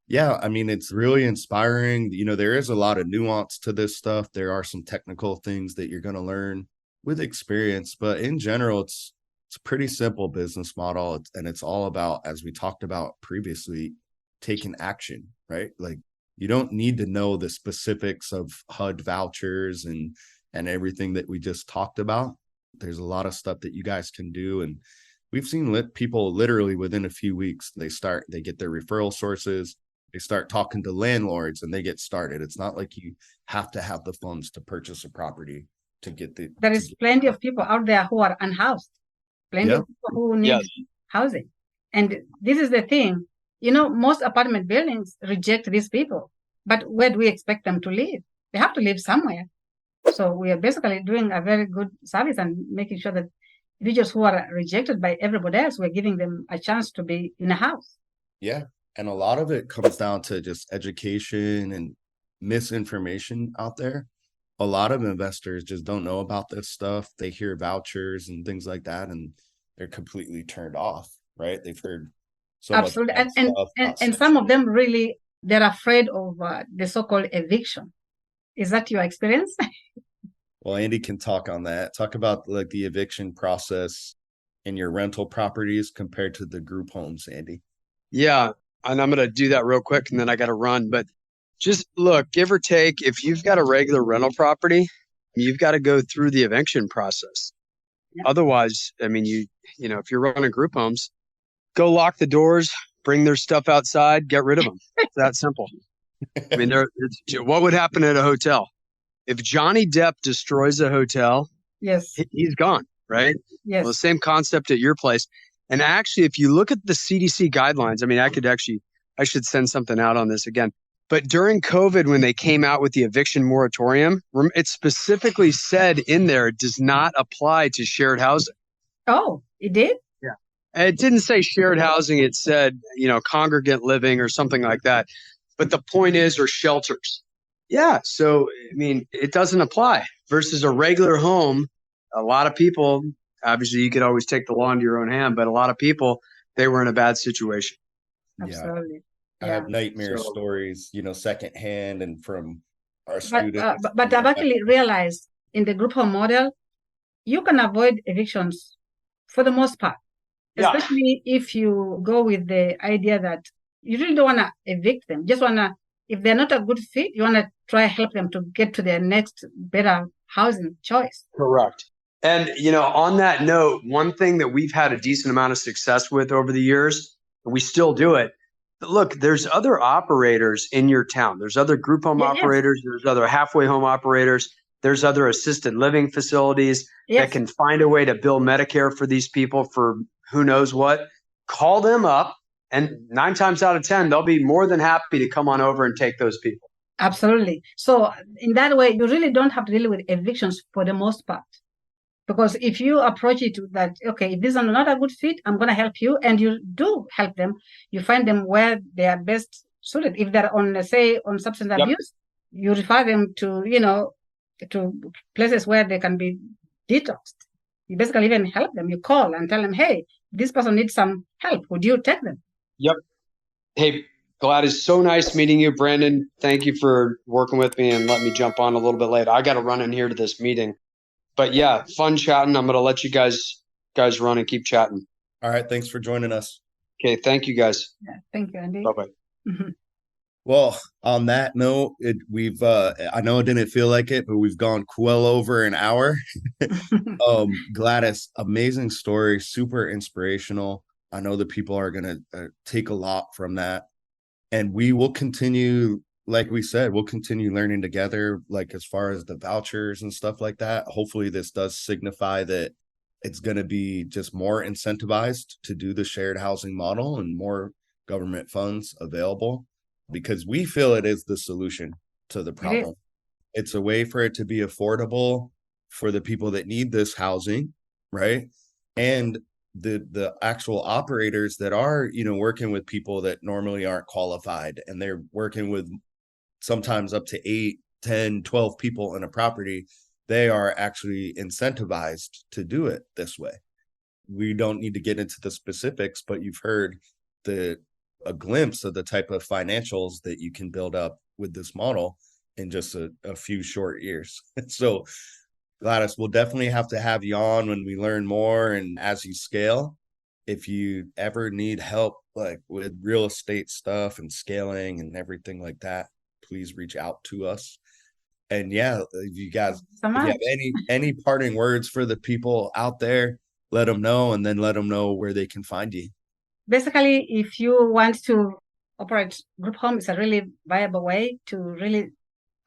Yeah, I mean, it's really inspiring. There is a lot of nuance to this stuff. There are some technical things that you're going to learn with experience, but in general, it's a pretty simple business model. And it's all about, as we talked about previously, taking action, right? Like you don't need to know the specifics of HUD vouchers and everything that we just talked about. There's a lot of stuff that you guys can do, and we've seen people literally within a few weeks, they get their referral sources, they start talking to landlords, and they get started. It's not like you have to have the funds to purchase a property to get the. There is plenty of people out there who are unhoused, plenty of people who need housing. And this is the thing, most apartment buildings reject these people, but where do we expect them to live? They have to live somewhere. So we are basically doing a very good service and making sure that individuals who are rejected by everybody else, we're giving them a chance to be in a house. Yeah. And a lot of it comes down to just education and misinformation out there. A lot of investors just don't know about this stuff. They hear vouchers and things like that, and they're completely turned off, right? They've heard so Absolutely. much And some of them really, they're afraid of the so-called eviction. Is that your experience? Well, Andy can talk on that. Talk about like the eviction process in your rental properties compared to the group homes, Andy. Yeah. And I'm going to do that real quick and then I got to run. But just look, give or take, if you've got a regular rental property, you've got to go through the eviction process. Yep. Otherwise, I mean, if you're running group homes, go lock the doors, bring their stuff outside, get rid of them. It's that simple. I mean, what would happen at a hotel? If Johnny Depp destroys a hotel, yes, he's gone, right? Yes. Well, the same concept at your place. And actually, if you look at the CDC guidelines, I mean, I should send something out on this again. But during COVID, when they came out with the eviction moratorium, it specifically said in there, it does not apply to shared housing. Oh, it did? Yeah. And it didn't say shared housing. It said, congregant living or something like that. But the point is, or shelters. Yeah. So, I mean, it doesn't apply versus a regular home. A lot of people, obviously you could always take the law into your own hand, but a lot of people, they were in a bad situation. Absolutely. Yeah. I have nightmare stories, secondhand and from our students. But I've actually realized in the group home model, you can avoid evictions for the most part, especially if you go with the idea that you really don't want to evict them. Just want to, if they're not a good fit, you want to try help them to get to their next better housing choice. Correct. And, on that note, one thing that we've had a decent amount of success with over the years, and we still do it. But look, there's other operators in your town. There's other group home operators. There's other halfway home operators. There's other assisted living facilities that can find a way to bill Medicare for these people for who knows what. Call them up. And 9 times out of 10, they'll be more than happy to come on over and take those people. Absolutely. So in that way, you really don't have to deal with evictions for the most part. Because if you approach it that, okay, if this is not a good fit, I'm going to help you. And you do help them. You find them where they are best suited. If they're on, say, on substance abuse, you refer them to, to places where they can be detoxed. You basically even help them. You call and tell them, hey, this person needs some help. Would you take them? Yep. Hey, Gladys, so nice meeting you. Brandon, thank you for working with me and letting me jump on a little bit later. I got to run in here to this meeting. But yeah, fun chatting. I'm going to let you guys run and keep chatting. All right. Thanks for joining us. Okay. Thank you, guys. Yeah, thank you, Andy. Bye-bye. Mm-hmm. Well, on that note, we've I know it didn't feel like it, but we've gone well over an hour. Gladys, amazing story, super inspirational. I know that people are going to take a lot from that. And we will continue, like we said, we'll continue learning together, like as far as the vouchers and stuff like that. Hopefully this does signify that it's going to be just more incentivized to do the shared housing model and more government funds available, because we feel it is the solution to the problem. It's a way for it to be affordable for the people that need this housing, right? And the actual operators that are, working with people that normally aren't qualified, and they're working with sometimes up to 8, 10, 12 people in a property, they are actually incentivized to do it this way. We don't need to get into the specifics, but you've heard the a glimpse of the type of financials that you can build up with this model in just a few short years. So Gladys, we'll definitely have to have you on when we learn more and as you scale. If you ever need help like with real estate stuff and scaling and everything like that, please reach out to us. And yeah, if you guys, So if you much. have any parting words for the people out there, let them know, and then let them know where they can find you. Basically, if you want to operate group home, it's a really viable way to really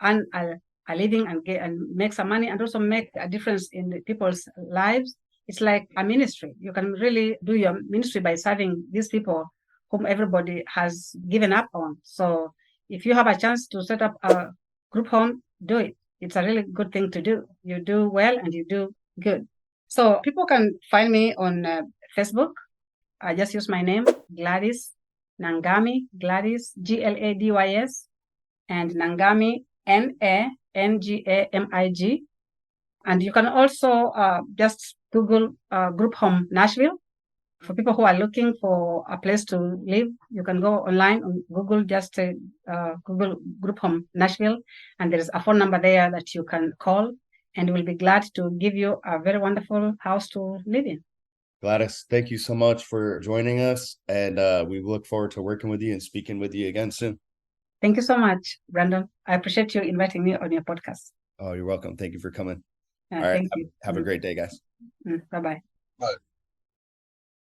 earn a living and get and make some money and also make a difference in the people's lives. It's like a ministry. You can really do your ministry by serving these people whom everybody has given up on. So if you have a chance to set up a group home, do it. It's a really good thing to do. You do well and you do good. So people can find me on Facebook. I just use my name, Gladys Nangami, Gladys, Gladys, and Nangami, Nangami. And you can also just Google Group Home Nashville. For people who are looking for a place to live, you can go online on Google, just Google Group Home Nashville, and there is a phone number there that you can call, and we'll be glad to give you a very wonderful house to live in. Gladys, thank you so much for joining us, and we look forward to working with you and speaking with you again soon. Thank you so much, Brandon. I appreciate you inviting me on your podcast. Oh, you're welcome. Thank you for coming. All right. Thank you. Have a great day, guys. Bye-bye. Bye.